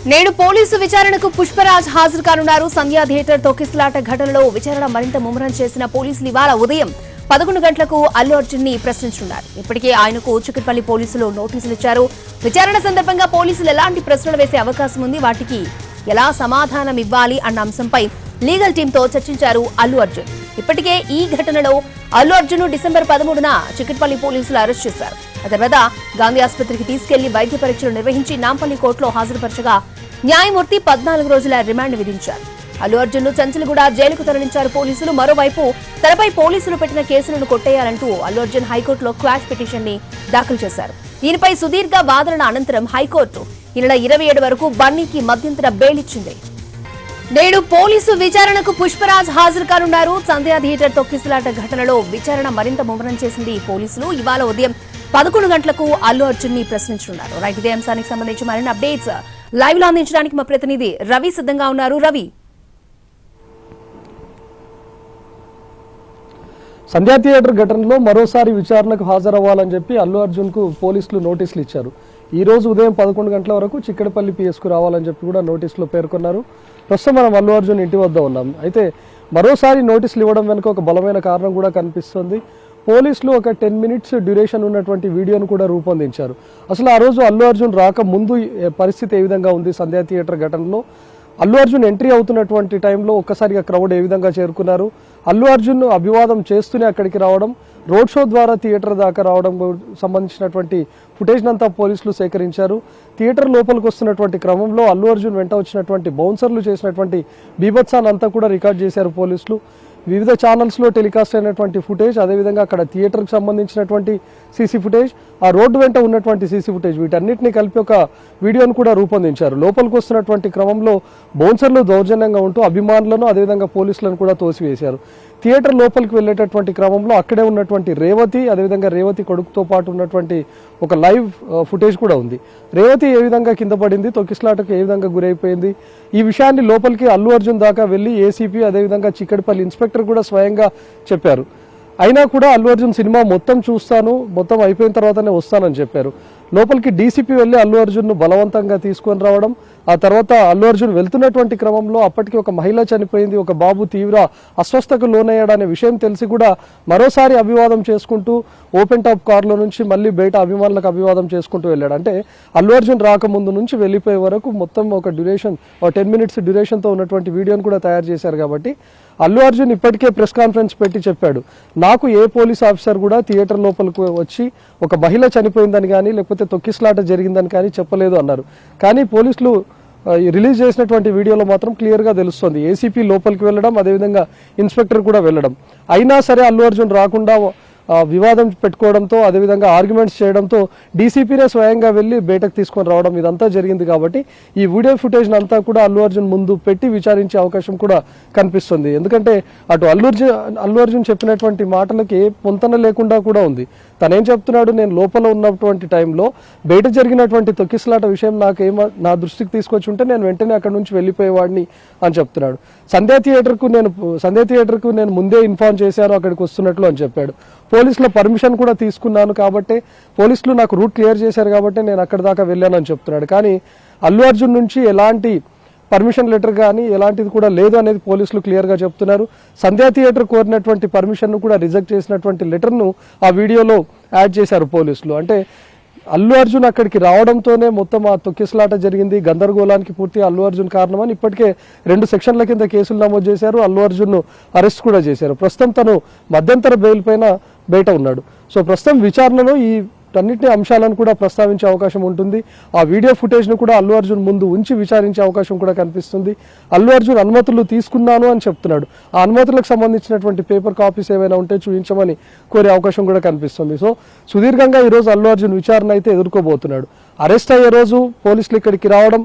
నేడు పోలీసు విచారణకు పుష్పరాజ్ హాజరు కానున్నారు. సంధ్యా థియేటర్ తొక్కిసలాట ఘటనలో విచారణ మరింత ముమ్మరం చేసిన పోలీసులు ఇవాళ ఉదయం 11 గంటలకు అల్లు అర్జున్ ని ప్రశ్నించనున్నారు. ఇప్పటికే ఆయనకు చిక్కడపల్లి పోలీసులు నోటీసులు ఇచ్చారు. విచారణ సందర్భంగా పోలీసులు ఎలాంటి ప్రశ్నలు వేసే అవకాశం ఉంది, వాటికి ఎలా సమాధానం ఇవ్వాలి అన్న అంశంపై లీగల్ టీంతో చర్చించారు అల్లు అర్జున్. ఇప్పటికే ఈ ఘటనలో అల్లు అర్జున్ డిసెంబర్ 13న చిక్కడపల్లి పోలీసులు అరెస్ట్ చేశారు. ఆ తర్వాత గాంధీ ఆసుపత్రికి తీసుకెళ్లి వైద్య పరీక్షలు నిర్వహించి నాంపల్లి కోర్టులో హాజరుపరచగా న్యాయమూర్తి 14 రోజుల రిమాండ్ విధించారు. అల్లు అర్జున్ ను చంచలగూడ జైలుకు తరలించారు పోలీసులు. మరోవైపు తనపై పోలీసులు పెట్టిన కేసులను కొట్టేయాలంటూ అల్లు అర్జున్ హైకోర్టులో క్వాష్ పిటిషన్ ని దాఖలు చేశారు. దీనిపై సుదీర్ఘ వాదన అనంతరం హైకోర్టు ఈ నెల 27 వరకు బన్నీకి మధ్యంతర బెయిల్ ఇచ్చింది. నేడు పోలీసు విచారణకు పుష్పరాజ్ హాజరు కానున్నారు. సంధ్యా థియేటర్ తొక్కిసలాట ఘటనలో విచారణ మరింత ముమ్మరం చేసింది పోలీసులు. ఇవాళ ఉదయం 11 గంటలకు అల్లు అర్జున్ ని ప్రశ్నించనున్నారు. రైట్, ఇదే అంశానికి సంబంధించి మరిన్ని అప్డేట్స్ లైవ్ లో అందించడానికి మా ప్రతినిధి రవి సిద్ధంగా ఉన్నారు. రవి, సంధ్యా థియేటర్ ఘటనలో మరోసారి విచారణకు హాజరవ్వాలని చెప్పి అల్లు అర్జున్ కు పోలీసులు నోటీసులు ఇచ్చారు. ఈ రోజు ఉదయం 11 గంటల వరకు చిక్కడపల్లి పిఎస్కు రావాలని చెప్పి కూడా నోటీసులో పేర్కొన్నారు. ప్రస్తుతం మనం అల్లు అర్జున్ ఇంటి వద్ద ఉన్నాం. అయితే మరోసారి నోటీసులు ఇవ్వడం వెనుక ఒక బలమైన కారణం కూడా కనిపిస్తుంది. పోలీసులు ఒక 10 మినిట్స్ డ్యూరేషన్ ఉన్నటువంటి వీడియోను కూడా రూపొందించారు. అసలు ఆ రోజు అల్లు అర్జున్ రాక ముందు పరిస్థితి ఏ విధంగా ఉంది, సంధ్యా థియేటర్ ఘటనలో అల్లు అర్జున్ ఎంట్రీ అవుతున్నటువంటి టైంలో ఒక్కసారిగా క్రౌడ్ ఏ విధంగా చేరుకున్నారు, అల్లు అర్జున్ అభివాదం చేస్తూనే అక్కడికి రావడం, రోడ్ షో ద్వారా థియేటర్ దాకా రావడం సంబంధించినటువంటి ఫుటేజ్ అంతా పోలీసులు సేకరించారు. థియేటర్ లోపలికి వస్తున్నటువంటి క్రమంలో అల్లు అర్జున్ వెంట వచ్చినటువంటి బౌన్సర్లు చేసినటువంటి బీభత్సాన్ని అంతా కూడా రికార్డ్ చేశారు పోలీసులు. వివిధ ఛానల్స్లో టెలికాస్ట్ అయినటువంటి ఫుటేజ్, అదేవిధంగా అక్కడ థియేటర్కి సంబంధించినటువంటి సీసీ ఫుటేజ్, ఆ రోడ్డు వెంట ఉన్నటువంటి సీసీ ఫుటేజ్, వీటన్నిటిని కలిపి ఒక వీడియోను కూడా రూపొందించారు. లోపలికి వస్తున్నటువంటి క్రమంలో బౌన్సర్లు దౌర్జన్యంగా ఉంటూ అభిమానులను అదేవిధంగా పోలీసులను కూడా తోసివేశారు. థియేటర్ లోపలికి వెళ్ళేటటువంటి క్రమంలో అక్కడే ఉన్నటువంటి రేవతి, అదేవిధంగా రేవతి కొడుకుతో పాటు ఉన్నటువంటి ఒక లైవ్ ఫుటేజ్ కూడా ఉంది. రేవతి ఏ విధంగా కింద పడింది, తొక్కిసలాటకు ఏ విధంగా గురైపోయింది, ఈ విషయాన్ని లోపలికి అల్లు అర్జున్ దాకా వెళ్ళి ఏసీపీ అదేవిధంగా చిక్కడపల్లి ఇన్స్పెక్టర్ కూడా స్వయంగా చెప్పారు. అయినా కూడా అల్లు అర్జున్ సినిమా మొత్తం చూస్తాను, మొత్తం అయిపోయిన తర్వాతనే వస్తానని చెప్పారు. లోపలికి డీసీపీ వెళ్ళి అల్లు అర్జున్ను బలవంతంగా తీసుకొని రావడం, ఆ తర్వాత అల్లు అర్జున్ వెళ్తున్నటువంటి క్రమంలో అప్పటికి ఒక మహిళ చనిపోయింది, ఒక బాబు తీవ్ర అస్వస్థకు లోనయ్యాడనే విషయం తెలిసి కూడా మరోసారి అభివాదం చేసుకుంటూ ఓపెన్ టాప్ కార్లో నుంచి మళ్ళీ బయట అభిమానులకు అభివాదం చేసుకుంటూ వెళ్ళాడు. అంటే అల్లు అర్జున్ రాకముందు నుంచి వెళ్ళిపోయే వరకు మొత్తం ఒక డ్యూరేషన్, 10 మినిట్స్ డ్యూరేషన్తో ఉన్నటువంటి వీడియోని కూడా తయారు చేశారు. కాబట్టి అల్లు అర్జున్ ఇప్పటికే ప్రెస్ కాన్ఫరెన్స్ పెట్టి చెప్పాడు, నాకు ఏ పోలీస్ ఆఫీసర్ కూడా థియేటర్ లోపలికి వచ్చి ఒక మహిళ చనిపోయిందని కానీ లేకపోతే తొక్కిసలాట జరిగిందని కానీ చెప్పలేదు అన్నారు. కానీ పోలీసులు రిలీజ్ చేసినటువంటి వీడియోలో మాత్రం క్లియర్గా తెలుస్తుంది ఏసీపీ లోపలికి వెళ్ళడం, అదేవిధంగా ఇన్స్పెక్టర్ కూడా వెళ్ళడం. అయినా సరే అల్లు అర్జున్ రాకుండా వివాదం పెట్టుకోవడంతో, అదేవిధంగా ఆర్గ్యుమెంట్స్ చేయడంతో డీసీపీనే స్వయంగా వెళ్ళి బయటకు తీసుకొని రావడం ఇదంతా జరిగింది. కాబట్టి ఈ వీడియో ఫుటేజ్ అంతా కూడా అల్లు అర్జున్ ముందు పెట్టి విచారించే అవకాశం కూడా కనిపిస్తుంది. ఎందుకంటే అటు అల్లు అర్జున్ చెప్పినటువంటి మాటలకి ఏ పొంతన లేకుండా కూడా ఉంది. తనేం చెప్తున్నాడు, నేను లోపల ఉన్నటువంటి టైంలో బయట జరిగినటువంటి తొక్కిసలాట విషయం నా దృష్టికి తీసుకొచ్చి ఉంటే నేను వెంటనే అక్కడ నుంచి వెళ్ళిపోయేవాడిని అని చెప్తున్నాడు. సంధ్యా థియేటర్కు నేను ముందే ఇన్ఫార్మ్ చేశాను అక్కడికి వస్తున్నట్లు అని చెప్పాడు. పోలీసుల పర్మిషన్ కూడా తీసుకున్నాను కాబట్టి, పోలీసులు నాకు రూట్ క్లియర్ చేశారు కాబట్టి నేను అక్కడి దాకా వెళ్ళానని చెప్తున్నాడు. కానీ అల్లు అర్జున్ నుంచి ఎలాంటి పర్మిషన్ లెటర్ కానీ ఎలాంటిది కూడా లేదు అనేది పోలీసులు క్లియర్గా చెప్తున్నారు. సంధ్యా థియేటర్ కోరినటువంటి పర్మిషన్ను కూడా రిజెక్ట్ చేసినటువంటి లెటర్ను ఆ వీడియోలో యాడ్ చేశారు పోలీసులు. అంటే అల్లు అర్జున్ అక్కడికి రావడంతోనే మొత్తం ఆ తొక్కిసలాట జరిగింది, గందరగోళానికి పూర్తిగా అల్లు అర్జున్ కారణమని ఇప్పటికే 2 సెక్షన్ల కింద కేసులు నమోదు చేశారు. అల్లు అర్జున్ను అరెస్ట్ కూడా చేశారు. ప్రస్తుతం తను మధ్యంతర బెయిల్ పైన బయట ఉన్నాడు. సో ప్రస్తుతం విచారణలో ఈ అన్నింటి అంశాలను కూడా ప్రస్తావించే అవకాశం ఉంటుంది. ఆ వీడియో ఫుటేజ్ను కూడా అల్లు అర్జున్ ముందు ఉంచి విచారించే అవకాశం కూడా కనిపిస్తుంది. అల్లు అర్జున్ అనుమతులు తీసుకున్నాను అని చెప్తున్నాడు. ఆ అనుమతులకు సంబంధించినటువంటి పేపర్ కాపీస్ ఏవైనా ఉంటే చూపించమని కోరే అవకాశం కూడా కనిపిస్తుంది. సో సుదీర్ఘంగా ఈరోజు అల్లు అర్జున్ విచారణ అయితే ఎదుర్కోబోతున్నాడు. అరెస్ట్ అయ్యే రోజు పోలీసులు ఇక్కడికి రావడం,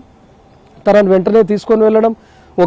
తనను వెంటనే తీసుకొని వెళ్ళడం,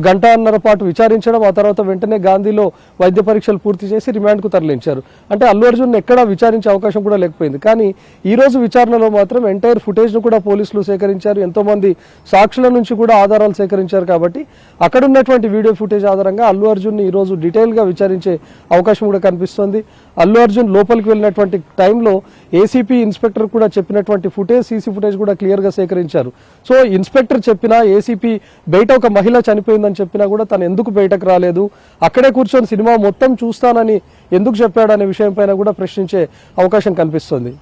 గంటన్నర పాటు విచారించడం, ఆ తర్వాత వెంటనే గాంధీలో వైద్య పరీక్షలు పూర్తి చేసి రిమాండ్కు తరలించారు. అంటే అల్లు అర్జున్ ఎక్కడా విచారించే అవకాశం కూడా లేకపోయింది. కానీ ఈ రోజు విచారణలో మాత్రం ఎంటైర్ ఫుటేజ్ను కూడా పోలీసులు సేకరించారు. ఎంతోమంది సాక్షుల నుంచి కూడా ఆధారాలు సేకరించారు. కాబట్టి అక్కడ ఉన్నటువంటి వీడియో ఫుటేజ్ ఆధారంగా అల్లు అర్జున్ని ఈ రోజు డీటెయిల్గా విచారించే అవకాశం కూడా కనిపిస్తోంది. అల్లు అర్జున్ లోపలికి వెళ్ళినటువంటి టైంలో ఏసీపీ ఇన్స్పెక్టర్ కూడా చెప్పినటువంటి ఫుటేజ్, సీసీ ఫుటేజ్ కూడా క్లియర్గా సేకరించారు. సో ఇన్స్పెక్టర్ చెప్పినా, ఏసీపీ బయట ఒక మహిళ చనిపోయిందని చెప్పినా కూడా తను ఎందుకు బయటకు రాలేదు, అక్కడే కూర్చొని సినిమా మొత్తం చూస్తానని ఎందుకు చెప్పాడు అనే విషయం పైన కూడా ప్రశ్నించే అవకాశం కనిపిస్తుంది.